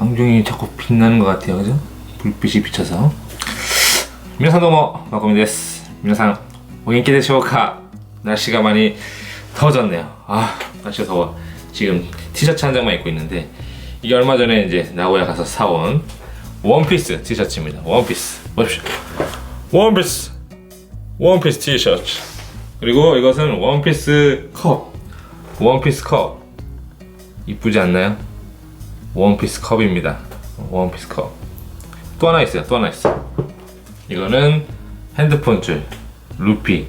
안경이 자꾸 빛나는 것 같아요, 그죠? 불빛이 비쳐서. 皆さんどうも、マコミです。皆さんお元気でしょうか? 날씨가 많이 더워졌네요. 날씨가 더워. 지금 티셔츠 한 장만 입고 있는데 이게 얼마 전에 이제 나고야 가서 사온 원피스 티셔츠입니다. 원피스. 보십시오. 원피스 티셔츠. 그리고 이것은 원피스 컵. 원피스 컵. 이쁘지 않나요? 원피스 컵입니다. 원피스 컵. 또 하나 있어요. 이거는 핸드폰 줄. 루피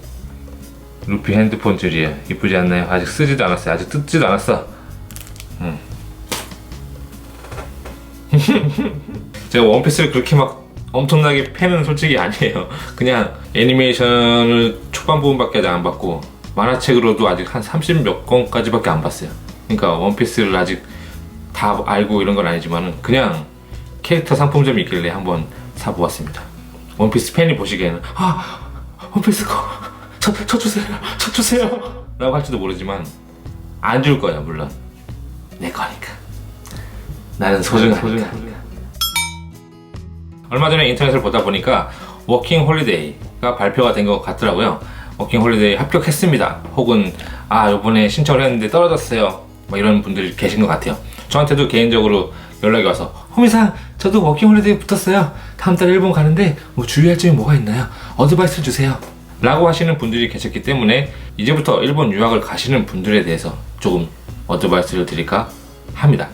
핸드폰 줄이에요. 이쁘지 않나요? 아직 쓰지도 않았어요. 아직 뜯지도 않았어. 제가 원피스를 그렇게 막 엄청나게 팬은 솔직히 아니에요. 그냥 애니메이션을 초반 부분밖에 아직 안 봤고 만화책으로도 아직 한 30몇 권까지밖에 안 봤어요. 그러니까 원피스를 아직 다 알고 이런 건 아니지만은 그냥 캐릭터 상품점이 있길래 한번 사보았습니다. 원피스 팬이 보시기에는 원피스 거 쳐주세요 라고 할지도 모르지만 안 줄 거야. 물론 내 거니까. 나는 소중하니까. 얼마 전에 인터넷을 보다 보니까 워킹 홀리데이가 발표가 된 것 같더라고요. 워킹 홀리데이 합격했습니다. 혹은 요번에 신청을 했는데 떨어졌어요. 뭐 이런 분들이 계신 것 같아요. 저한테도 개인적으로 연락이 와서 호미상 저도 워킹 홀리데이 붙었어요. 다음 달에 일본 가는데 뭐 주의할 점이 뭐가 있나요? 어드바이스 주세요 라고 하시는 분들이 계셨기 때문에 이제부터 일본 유학을 가시는 분들에 대해서 조금 어드바이스를 드릴까 합니다.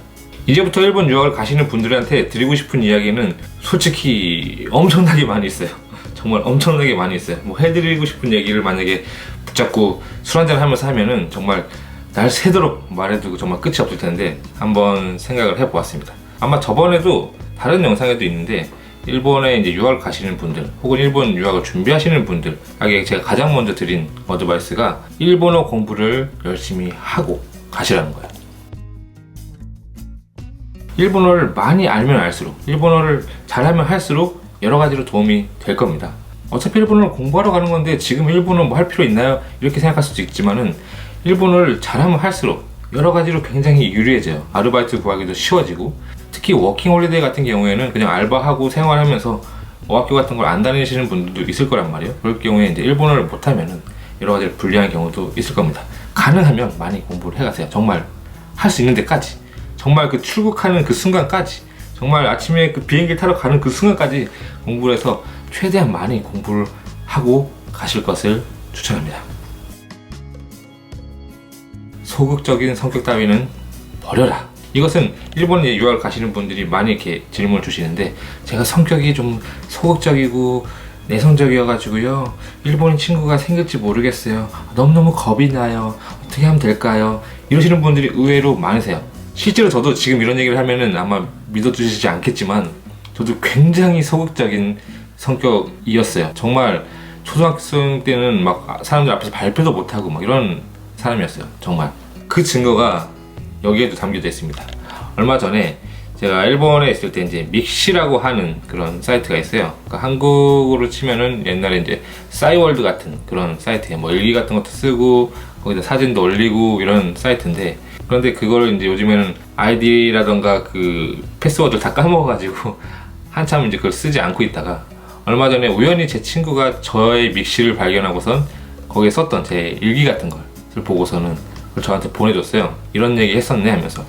이제부터 일본 유학을 가시는 분들한테 드리고 싶은 이야기는 솔직히 엄청나게 많이 있어요. 정말 엄청나게 많이 있어요. 뭐 해드리고 싶은 얘기를 만약에 붙잡고 술 한잔 하면서 하면은 정말 날 새도록 말해도 정말 끝이 없을 텐데 한번 생각을 해보았습니다. 아마 저번에도 다른 영상에도 있는데 일본에 이제 유학을 가시는 분들 혹은 일본 유학을 준비하시는 분들에게 제가 가장 먼저 드린 어드바이스가 일본어 공부를 열심히 하고 가시라는 거예요. 일본어를 많이 알면 알수록, 일본어를 잘하면 할수록 여러 가지로 도움이 될 겁니다. 어차피 일본어를 공부하러 가는 건데 지금 일본어 뭐 할 필요 있나요? 이렇게 생각할 수도 있지만은 일본어를 잘하면 할수록 여러 가지로 굉장히 유리해져요. 아르바이트 구하기도 쉬워지고, 특히 워킹 홀리데이 같은 경우에는 그냥 알바하고 생활하면서 어학교 같은 걸 안 다니시는 분들도 있을 거란 말이에요. 그럴 경우에 이제 일본어를 못하면은 여러 가지로 불리한 경우도 있을 겁니다. 가능하면 많이 공부를 해가세요. 정말 할 수 있는 데까지. 정말 그 출국하는 그 순간까지, 정말 아침에 그 비행기 타러 가는 그 순간까지 공부를 해서 최대한 많이 공부를 하고 가실 것을 추천합니다. 소극적인 성격 따위는 버려라. 이것은 일본에 유학을 가시는 분들이 많이 이렇게 질문을 주시는데, 제가 성격이 좀 소극적이고 내성적이어가지고요, 일본인 친구가 생길지 모르겠어요. 너무너무 겁이 나요. 어떻게 하면 될까요? 이러시는 분들이 의외로 많으세요. 실제로 저도 지금 이런 얘기를 하면은 아마 믿어주시지 않겠지만 저도 굉장히 소극적인 성격이었어요. 정말 초등학생 때는 막 사람들 앞에서 발표도 못하고 막 이런 사람이었어요. 정말. 그 증거가 여기에도 담겨져 있습니다. 얼마 전에 제가 일본에 있을 때 이제 믹시라고 하는 그런 사이트가 있어요. 그러니까 한국으로 치면은 옛날에 이제 싸이월드 같은 그런 사이트에 뭐 일기 같은 것도 쓰고 거기다 사진도 올리고 이런 사이트인데, 그런데 그거를 이제 요즘에는 아이디라던가 그 패스워드를 다 까먹어가지고 한참 이제 그걸 쓰지 않고 있다가 얼마 전에 우연히 제 친구가 저의 믹시를 발견하고선 거기에 썼던 제 일기 같은 걸 보고서는 그걸 저한테 보내줬어요. 이런 얘기 했었네 하면서.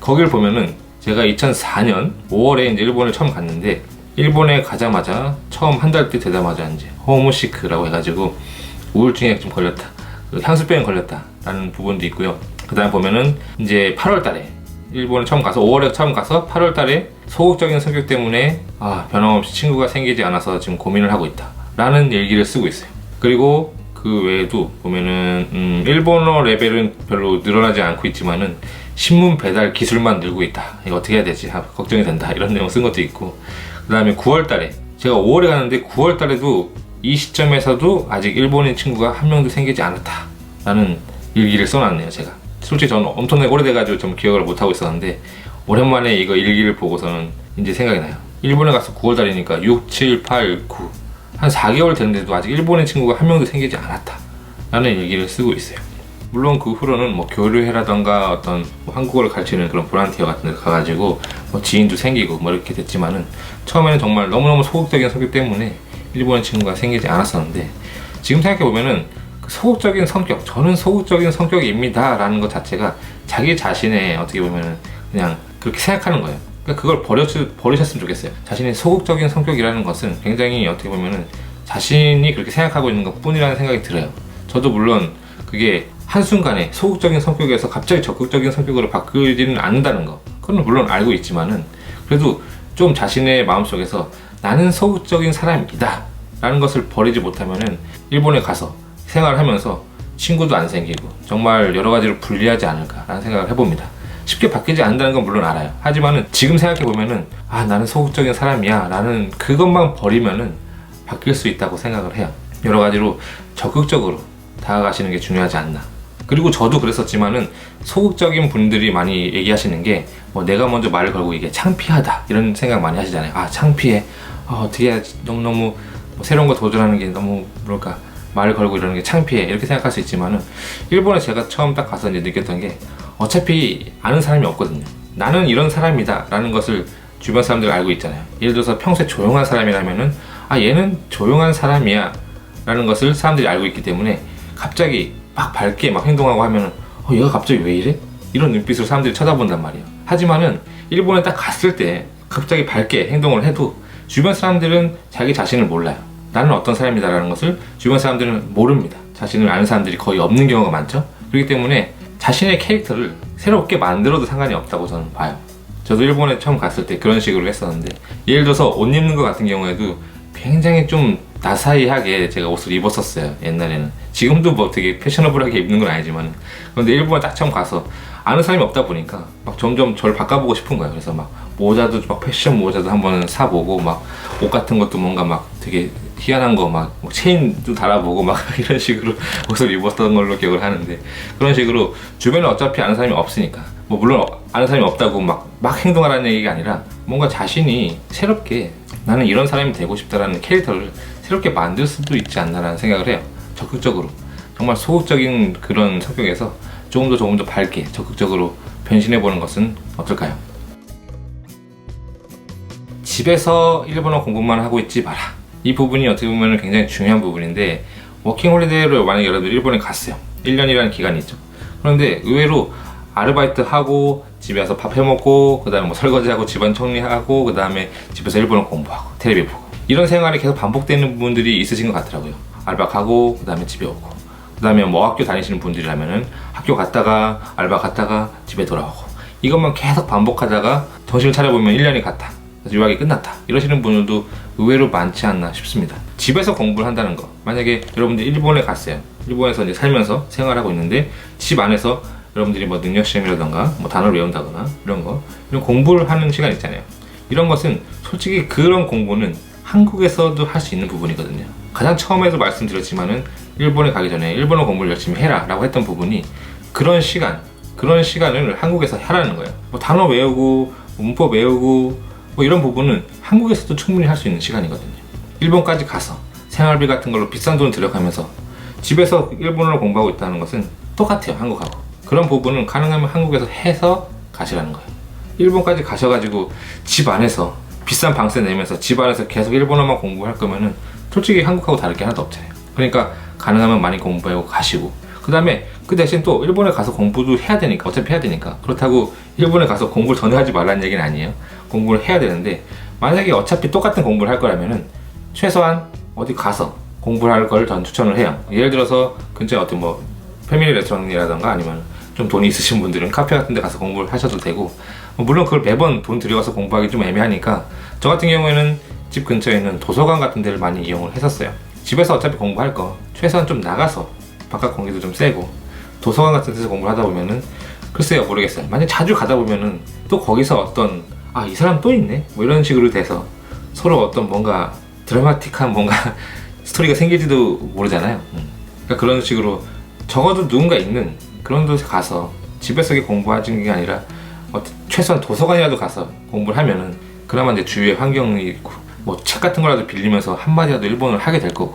거기를 보면은 제가 2004년 5월에 이제 일본을 처음 갔는데, 일본에 가자마자 처음 한 달 때 되자마자 이제 호모시크라고 해가지고 우울증에 좀 걸렸다, 향수병에 걸렸다 라는 부분도 있고요. 그 다음 보면은 이제 8월 달에 일본에 처음 가서 5월에 처음 가서 8월 달에 소극적인 성격 때문에 변함없이 친구가 생기지 않아서 지금 고민을 하고 있다 라는 일기를 쓰고 있어요. 그리고 그 외에도 보면은 일본어 레벨은 별로 늘어나지 않고 있지만은 신문 배달 기술만 늘고 있다. 이거 어떻게 해야 되지? 걱정이 된다. 이런 내용 쓴 것도 있고, 그 다음에 9월 달에 제가 5월에 갔는데 9월 달에도 이 시점에서도 아직 일본인 친구가 한 명도 생기지 않았다 라는 일기를 써놨네요. 제가 솔직히 저는 엄청나게 오래돼가지고 좀 기억을 못하고 있었는데 오랜만에 이거 일기를 보고서는 이제 생각이 나요. 일본에 가서 9월 달이니까 6, 7, 8, 9 한 4개월 됐는데도 아직 일본인 친구가 한 명도 생기지 않았다 라는 일기를 쓰고 있어요. 물론 그 후로는 뭐 교류회라던가 어떤 뭐 한국어를 가르치는 그런 보란티어 같은 데 가가지고 뭐 지인도 생기고 뭐 이렇게 됐지만은, 처음에는 정말 너무너무 소극적인 성격 때문에 일본의 친구가 생기지 않았었는데, 지금 생각해보면은 그 소극적인 성격, 저는 소극적인 성격입니다 라는 것 자체가 자기 자신의 어떻게 보면은 그냥 그렇게 생각하는 거예요. 그러니까 그걸 버리셨으면 좋겠어요. 자신의 소극적인 성격이라는 것은 굉장히 어떻게 보면은 자신이 그렇게 생각하고 있는 것 뿐이라는 생각이 들어요. 저도 물론 그게 한순간에 소극적인 성격에서 갑자기 적극적인 성격으로 바꾸지는 않는다는 거, 그건 물론 알고 있지만은, 그래도 좀 자신의 마음속에서 나는 소극적인 사람이다 라는 것을 버리지 못하면은 일본에 가서 생활하면서 친구도 안 생기고 정말 여러 가지로 불리하지 않을까 라는 생각을 해봅니다. 쉽게 바뀌지 않는다는 건 물론 알아요. 하지만은 지금 생각해보면은 나는 소극적인 사람이야 라는 그것만 버리면은 바뀔 수 있다고 생각을 해요. 여러 가지로 적극적으로 다가가시는 게 중요하지 않나. 그리고 저도 그랬었지만은, 소극적인 분들이 많이 얘기하시는 게 뭐 내가 먼저 말을 걸고 이게 창피하다 이런 생각 많이 하시잖아요. 창피해, 어떻게 해야지, 너무너무 뭐 새로운 거 도전하는 게 너무 뭐랄까 말을 걸고 이러는 게 창피해 이렇게 생각할 수 있지만은, 일본에 제가 처음 딱 가서 이제 느꼈던 게 어차피 아는 사람이 없거든요. 나는 이런 사람이다 라는 것을 주변 사람들이 알고 있잖아요. 예를 들어서 평소에 조용한 사람이라면은 얘는 조용한 사람이야 라는 것을 사람들이 알고 있기 때문에, 갑자기 막 밝게 막 행동하고 하면은 얘가 갑자기 왜 이래? 이런 눈빛으로 사람들이 쳐다본단 말이에요. 하지만은 일본에 딱 갔을 때 갑자기 밝게 행동을 해도 주변 사람들은 자기 자신을 몰라요. 나는 어떤 사람이다 라는 것을 주변 사람들은 모릅니다. 자신을 아는 사람들이 거의 없는 경우가 많죠. 그렇기 때문에 자신의 캐릭터를 새롭게 만들어도 상관이 없다고 저는 봐요. 저도 일본에 처음 갔을 때 그런 식으로 했었는데, 예를 들어서 옷 입는 것 같은 경우에도 굉장히 좀 나사이하게 제가 옷을 입었었어요, 옛날에는. 지금도 뭐 되게 패셔너블하게 입는 건 아니지만. 그런데 일본에 딱 처음 가서 아는 사람이 없다 보니까 막 점점 저를 바꿔보고 싶은 거예요. 그래서 막 모자도 막 패션 모자도 한번 사보고, 막 옷 같은 것도 뭔가 막 되게 희한한 거 막 체인도 달아보고 막 이런 식으로 옷을 입었던 걸로 기억을 하는데, 그런 식으로 주변에 어차피 아는 사람이 없으니까, 뭐 물론 아는 사람이 없다고 막 행동하라는 얘기가 아니라, 뭔가 자신이 새롭게 나는 이런 사람이 되고 싶다라는 캐릭터를 새롭게 만들 수도 있지 않나라는 생각을 해요. 적극적으로, 정말 소극적인 그런 성격에서 조금 더 밝게 적극적으로 변신해보는 것은 어떨까요? 집에서 일본어 공부만 하고 있지 마라. 이 부분이 어떻게 보면 굉장히 중요한 부분인데, 워킹홀리데이로 만약에 여러분들 일본에 갔어요. 1년이라는 기간이 있죠. 그런데 의외로 아르바이트 하고 집에서 밥 해먹고, 그 다음에 뭐 설거지하고 집안 정리하고, 그 다음에 집에서 일본어 공부하고 테레비 보고, 이런 생활이 계속 반복되는 분들이 있으신 것 같더라고요. 알바 가고 그 다음에 집에 오고, 그 다음에 뭐 학교 다니시는 분들이라면은 학교 갔다가 알바 갔다가 집에 돌아오고, 이것만 계속 반복하다가 정신을 차려보면 1년이 갔다, 유학이 끝났다, 이러시는 분들도 의외로 많지 않나 싶습니다. 집에서 공부를 한다는 거, 만약에 여러분들이 일본에 갔어요. 일본에서 이제 살면서 생활하고 있는데, 집 안에서 여러분들이 뭐 능력 시험이라던가 뭐 단어를 외운다거나 이런 공부를 하는 시간 있잖아요. 이런 것은 솔직히 그런 공부는 한국에서도 할 수 있는 부분이거든요. 가장 처음에도 말씀드렸지만은, 일본에 가기 전에 일본어 공부를 열심히 해라 라고 했던 부분이, 그런 시간을 한국에서 하라는 거예요. 뭐 단어 외우고 문법 외우고 뭐 이런 부분은 한국에서도 충분히 할 수 있는 시간이거든요. 일본까지 가서 생활비 같은 걸로 비싼 돈을 들여가면서 집에서 일본어를 공부하고 있다는 것은 똑같아요, 한국하고. 그런 부분은 가능하면 한국에서 해서 가시라는 거예요. 일본까지 가셔가지고 집 안에서 비싼 방세 내면서 집 안에서 계속 일본어만 공부할 거면은 솔직히 한국하고 다를 게 하나도 없잖아요. 그러니까 가능하면 많이 공부하고 가시고, 그 다음에 그 대신 또 일본에 가서 공부도 해야 되니까, 어차피 해야 되니까. 그렇다고 일본에 가서 공부를 전혀 하지 말라는 얘기는 아니에요. 공부를 해야 되는데, 만약에 어차피 똑같은 공부를 할 거라면은 최소한 어디 가서 공부를 할 걸 전 추천을 해요. 예를 들어서 근처에 어떤 뭐 패밀리 레스토랑이라던가, 아니면 좀 돈이 있으신 분들은 카페 같은 데 가서 공부를 하셔도 되고, 물론 그걸 매번 돈 들여가서 공부하기 좀 애매하니까, 저 같은 경우에는 집 근처에 있는 도서관 같은 데를 많이 이용을 했었어요. 집에서 어차피 공부할 거 최소한 좀 나가서 바깥 공기도 좀 쐬고 도서관 같은 데서 공부를 하다 보면은, 글쎄요, 모르겠어요. 만약 자주 가다 보면은 또 거기서 어떤 이 사람 또 있네? 뭐 이런 식으로 돼서 서로 어떤 뭔가 드라마틱한 뭔가 스토리가 생길지도 모르잖아요. 그러니까 그런 식으로 적어도 누군가 있는 그런 곳에 가서 집에서 공부하는 게 아니라 최소한 도서관이라도 가서 공부를 하면은, 그나마 이제 주위에 환경이 있고 뭐 책 같은 거라도 빌리면서 한마디라도 일본어를 하게 될 거고,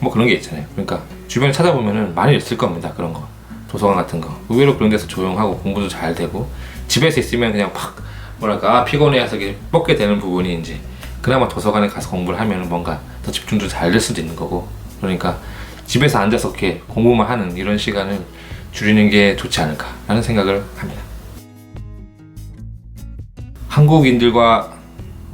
뭐 그런 게 있잖아요. 그러니까 주변에 찾아보면은 많이 있을 겁니다, 그런 거. 도서관 같은 거 의외로 그런 데서 조용하고 공부도 잘 되고, 집에서 있으면 그냥 팍 뭐랄까 피곤해 해서 뻗게 되는 부분이 이제 그나마 도서관에 가서 공부를 하면 뭔가 더 집중도 잘 될 수도 있는 거고, 그러니까 집에서 앉아서 이렇게 공부만 하는 이런 시간을 줄이는 게 좋지 않을까라는 생각을 합니다. 한국인들과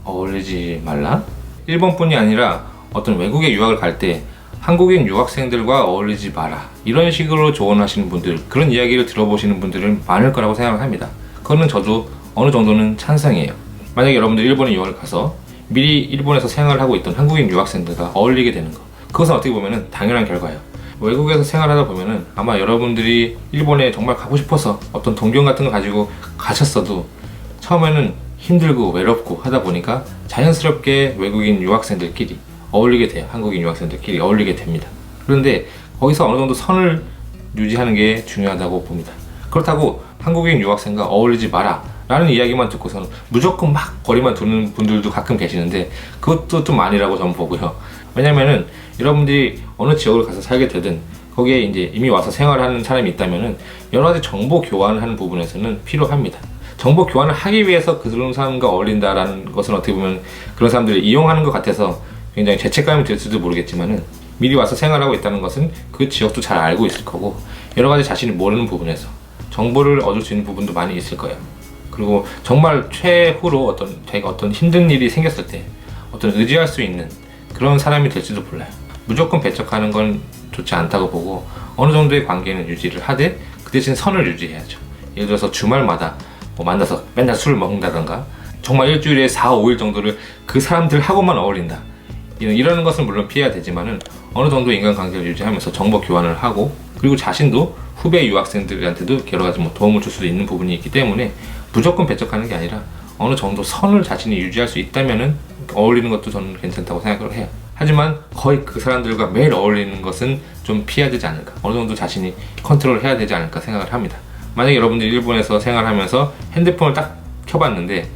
어울리지 말라? 일본뿐이 아니라 어떤 외국에 유학을 갈 때 한국인 유학생들과 어울리지 마라, 이런 식으로 조언하시는 분들, 그런 이야기를 들어보시는 분들은 많을 거라고 생각을 합니다. 그거는 저도 어느 정도는 찬성이에요. 만약에 여러분들 일본에 유학을 가서 미리 일본에서 생활을 하고 있던 한국인 유학생들과 어울리게 되는 거, 그것은 어떻게 보면 당연한 결과예요. 외국에서 생활하다 보면은 아마 여러분들이 일본에 정말 가고 싶어서 어떤 동경 같은 거 가지고 가셨어도 처음에는 힘들고 외롭고 하다 보니까 자연스럽게 외국인 유학생들끼리 어울리게 돼요. 한국인 유학생들끼리 어울리게 됩니다. 그런데 거기서 어느 정도 선을 유지하는 게 중요하다고 봅니다. 그렇다고 한국인 유학생과 어울리지 마라 라는 이야기만 듣고서는 무조건 막 거리만 두는 분들도 가끔 계시는데, 그것도 좀 아니라고 저는 보고요. 왜냐면은 여러분들이 어느 지역을 가서 살게 되든 거기에 이제 이미 와서 생활하는 사람이 있다면은 여러 가지 정보 교환을 하는 부분에서는 필요합니다. 정보 교환을 하기 위해서 그런 사람과 어울린다라는 것은 어떻게 보면 그런 사람들을 이용하는 것 같아서 굉장히 죄책감이 들지도 모르겠지만은, 미리 와서 생활하고 있다는 것은 그 지역도 잘 알고 있을 거고, 여러 가지 자신이 모르는 부분에서 정보를 얻을 수 있는 부분도 많이 있을 거예요. 그리고 정말 최후로 자기가 어떤 힘든 일이 생겼을 때 어떤 의지할 수 있는 그런 사람이 될지도 몰라요. 무조건 배척하는 건 좋지 않다고 보고, 어느 정도의 관계는 유지를 하되 그 대신 선을 유지해야죠. 예를 들어서 주말마다 뭐 만나서 맨날 술을 먹는다던가, 정말 일주일에 4, 5일 정도를 그 사람들하고만 어울린다, 이러는 것은 물론 피해야 되지만은 어느 정도 인간관계를 유지하면서 정보 교환을 하고, 그리고 자신도 후배 유학생들한테도 여러 가지 도움을 줄 수도 있는 부분이 있기 때문에 무조건 배척하는 게 아니라 어느 정도 선을 자신이 유지할 수 있다면은 어울리는 것도 저는 괜찮다고 생각을 해요. 하지만 거의 그 사람들과 매일 어울리는 것은 좀 피해야 되지 않을까, 어느 정도 자신이 컨트롤 해야 되지 않을까 생각을 합니다. 만약에 여러분들이 일본에서 생활하면서 핸드폰을 딱 켜봤는데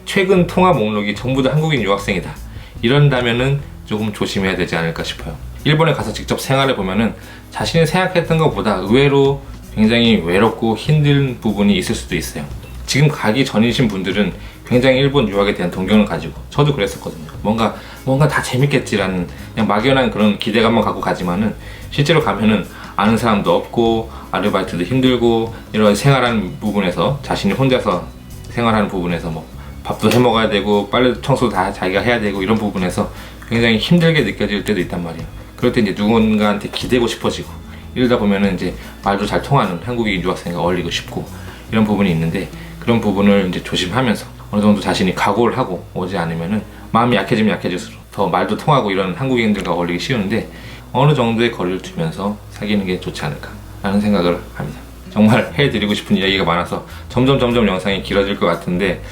최근 통화 목록이 전부 다 한국인 유학생이다, 이런다면은 조금 조심해야 되지 않을까 싶어요. 일본에 가서 직접 생활해 보면은 자신이 생각했던 것보다 의외로 굉장히 외롭고 힘든 부분이 있을 수도 있어요. 지금 가기 전이신 분들은 굉장히 일본 유학에 대한 동경을 가지고, 저도 그랬었거든요. 뭔가 다 재밌겠지라는 그냥 막연한 그런 기대감만 갖고 가지만은 실제로 가면은 아는 사람도 없고 아르바이트도 힘들고 여러 가지 생활하는 부분에서, 자신이 혼자서 생활하는 부분에서 밥도 해 먹어야 되고 빨래 청소 다 자기가 해야 되고, 이런 부분에서 굉장히 힘들게 느껴질 때도 있단 말이에요. 그럴 때 이제 누군가한테 기대고 싶어지고, 이러다 보면은 이제 말도 잘 통하는 한국인 유학생과 어울리고 싶고, 이런 부분이 있는데, 그런 부분을 이제 조심하면서 어느 정도 자신이 각오를 하고 오지 않으면은 마음이 약해지면 약해질수록 더 말도 통하고 이런 한국인들과 어울리기 쉬운데, 어느 정도의 거리를 두면서 사귀는 게 좋지 않을까 라는 생각을 합니다. 정말 해드리고 싶은 이야기가 많아서 점점 영상이 길어질 것 같은데,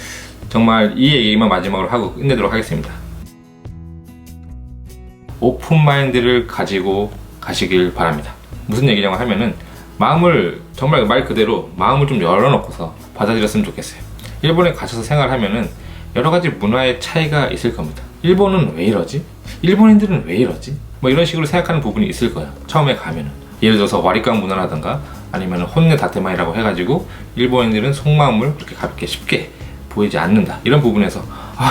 정말 이 얘기만 마지막으로 하고 끝내도록 하겠습니다. 오픈마인드를 가지고 가시길 바랍니다. 무슨 얘기냐고 하면은, 마음을 정말 말 그대로 마음을 좀 열어놓고서 받아들였으면 좋겠어요. 일본에 가셔서 생활하면은 여러 가지 문화의 차이가 있을 겁니다. 일본은 왜 이러지? 일본인들은 왜 이러지? 이런 식으로 생각하는 부분이 있을 거예요. 처음에 가면은 예를 들어서 와리깡 문화라든가 아니면 혼내 다테마이라고 해가지고 일본인들은 속마음을 그렇게 가볍게 쉽게 보이지 않는다, 이런 부분에서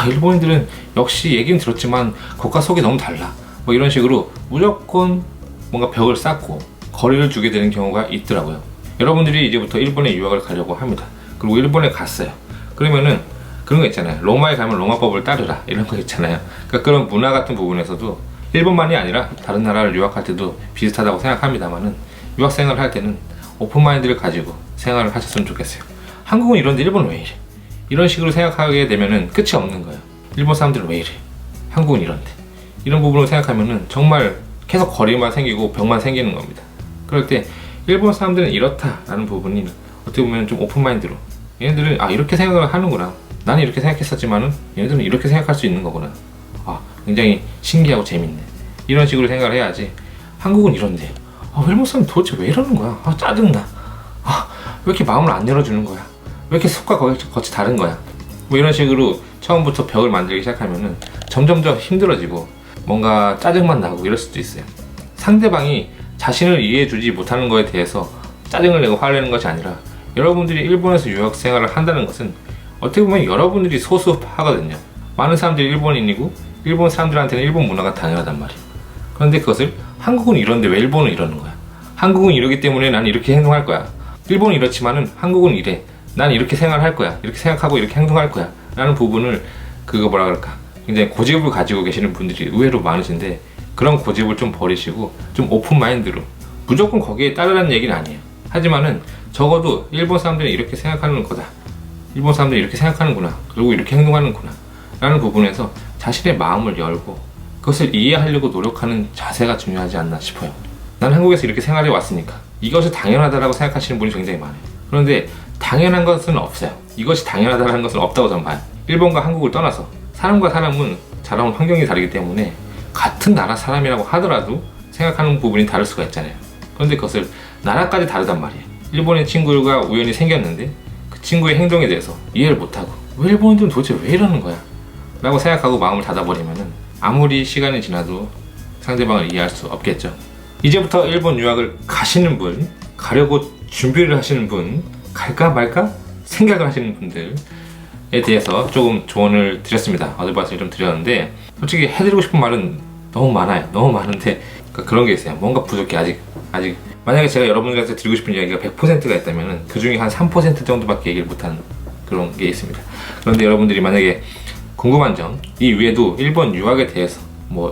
일본인들은 역시 얘기는 들었지만 겉과 속이 너무 달라, 이런 식으로 무조건 뭔가 벽을 쌓고 거리를 두게 되는 경우가 있더라고요. 여러분들이 이제부터 일본에 유학을 가려고 합니다. 그리고 일본에 갔어요. 그러면은 그런 거 있잖아요. 로마에 가면 로마법을 따르라, 이런 거 있잖아요. 그러니까 그런 문화 같은 부분에서도 일본만이 아니라 다른 나라를 유학할 때도 비슷하다고 생각합니다만은, 유학생활을 할 때는 오픈마인드를 가지고 생활을 하셨으면 좋겠어요. 한국은 이런데 일본은 왜 이래? 이런 식으로 생각하게 되면은 끝이 없는 거예요. 일본 사람들은 왜 이래? 한국은 이런데. 이런 부분을 생각하면은 정말 계속 거리만 생기고 벽만 생기는 겁니다. 그럴 때 일본 사람들은 이렇다라는 부분이 어떻게 보면 좀 오픈마인드로, 얘네들은 이렇게 생각을 하는구나, 나는 이렇게 생각했었지만은 얘네들은 이렇게 생각할 수 있는 거구나, 굉장히 신기하고 재밌네, 이런 식으로 생각을 해야지. 한국은 이런데 일본 사람 도대체 왜 이러는 거야? 짜증나. 왜 이렇게 마음을 안 열어주는 거야? 왜 이렇게 속과 겉이 다른 거야? 이런 식으로 처음부터 벽을 만들기 시작하면은 점점 더 힘들어지고 뭔가 짜증만 나고 이럴 수도 있어요. 상대방이 자신을 이해해주지 못하는 거에 대해서 짜증을 내고 화를 내는 것이 아니라 여러분들이 일본에서 유학 생활을 한다는 것은 어떻게 보면 여러분들이 소수하거든요. 많은 사람들이 일본인이고 일본 사람들한테는 일본 문화가 당연하단 말이에요. 그런데 그것을 한국은 이런데 왜 일본은 이러는 거야? 한국은 이러기 때문에 난 이렇게 행동할 거야. 일본은 이렇지만은 한국은 이래. 난 이렇게 생활할 거야. 이렇게 생각하고 이렇게 행동할 거야. 라는 부분을 뭐라 그럴까? 굉장히 고집을 가지고 계시는 분들이 의외로 많으신데 그런 고집을 좀 버리시고 좀 오픈 마인드로 무조건 거기에 따르라는 얘기는 아니에요. 하지만은 적어도 일본 사람들은 이렇게 생각하는 거다. 일본 사람들이 이렇게 생각하는구나. 그리고 이렇게 행동하는구나. 라는 부분에서 자신의 마음을 열고 그것을 이해하려고 노력하는 자세가 중요하지 않나 싶어요. 난 한국에서 이렇게 생활해 왔으니까 이것이 당연하다라고 생각하시는 분이 굉장히 많아요. 그런데 당연한 것은 없어요. 이것이 당연하다는 것은 없다고 저는 봐요. 일본과 한국을 떠나서 사람과 사람은 자라온 환경이 다르기 때문에 같은 나라 사람이라고 하더라도 생각하는 부분이 다를 수가 있잖아요. 그런데 그것을 나라까지 다르단 말이에요. 일본의 친구가 우연히 생겼는데 그 친구의 행동에 대해서 이해를 못하고 왜 일본인들은 도대체 왜 이러는 거야? 라고 생각하고 마음을 닫아버리면은 아무리 시간이 지나도 상대방을 이해할 수 없겠죠. 이제부터 일본 유학을 가시는 분, 가려고 준비를 하시는 분, 갈까 말까 생각을 하시는 분들에 대해서 조금 조언을 드렸습니다. 어드바이스를 좀 드렸는데 솔직히 해드리고 싶은 말은 너무 많아요. 너무 많은데 그런 게 있어요. 뭔가 부족해. 아직 만약에 제가 여러분들한테 드리고 싶은 이야기가 100%가 있다면 그 중에 한 3% 정도밖에 얘기를 못하는 그런 게 있습니다. 그런데 여러분들이 만약에 궁금한 점, 이 위에도 일본 유학에 대해서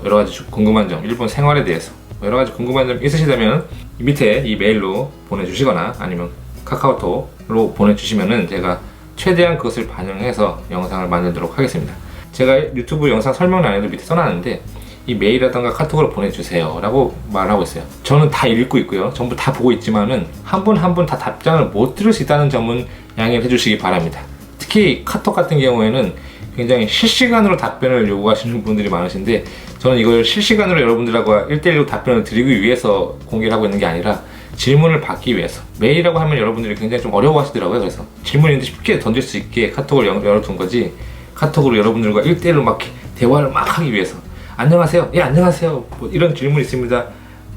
여러 가지 궁금한 점, 일본 생활에 대해서 여러 가지 궁금한 점 있으시다면 밑에 이 메일로 보내주시거나 아니면 카카오톡으로 보내주시면은 제가 최대한 그것을 반영해서 영상을 만들도록 하겠습니다. 제가 유튜브 영상 설명란에도 밑에 써놨는데 이 메일이라던가 카톡으로 보내주세요 라고 말하고 있어요. 저는 다 읽고 있고요. 전부 다 보고 있지만은 한 분 한 분 다 답장을 못 드릴 수 있다는 점은 양해를 해주시기 바랍니다. 특히 카톡 같은 경우에는 굉장히 실시간으로 답변을 요구하시는 분들이 많으신데 저는 이걸 실시간으로 여러분들하고 1대1로 답변을 드리기 위해서 공개를 하고 있는 게 아니라 질문을 받기 위해서. 메일이라고 하면 여러분들이 굉장히 좀 어려워하시더라고요. 그래서 질문인데 쉽게 던질 수 있게 카톡을 열어둔 거지, 카톡으로 여러분들과 1대1로 막 대화를 막 하기 위해서 안녕하세요, 예 안녕하세요, 이런 질문 있습니다,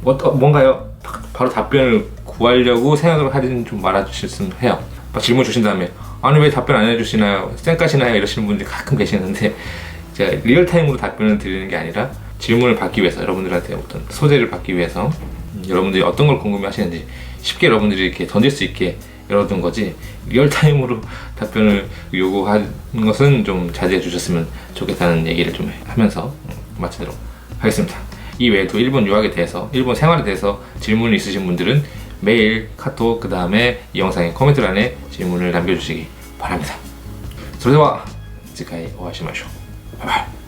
뭔가요? 바로 답변을 구하려고 생각을 하진 좀 말아주셨으면 해요. 막 질문 주신 다음에 아니 왜 답변 안 해주시나요? 쌩까시나요? 이러시는 분들이 가끔 계시는데 제가 리얼타임으로 답변을 드리는 게 아니라 질문을 받기 위해서, 여러분들한테 어떤 소재를 받기 위해서 여러분들이 어떤 걸 궁금해 하시는지 쉽게 여러분들이 이렇게 던질 수 있게 열어둔 거지, 리얼타임으로 답변을 요구하는 것은 좀 자제해 주셨으면 좋겠다는 얘기를 좀 하면서 마치도록 하겠습니다. 이 외에도 일본 유학에 대해서, 일본 생활에 대해서 질문이 있으신 분들은 메일, 카톡, 그 다음에 이 영상의 코멘트란에 질문을 남겨주시기 바랍니다. それでは次回お会いしましょう。バイバイ。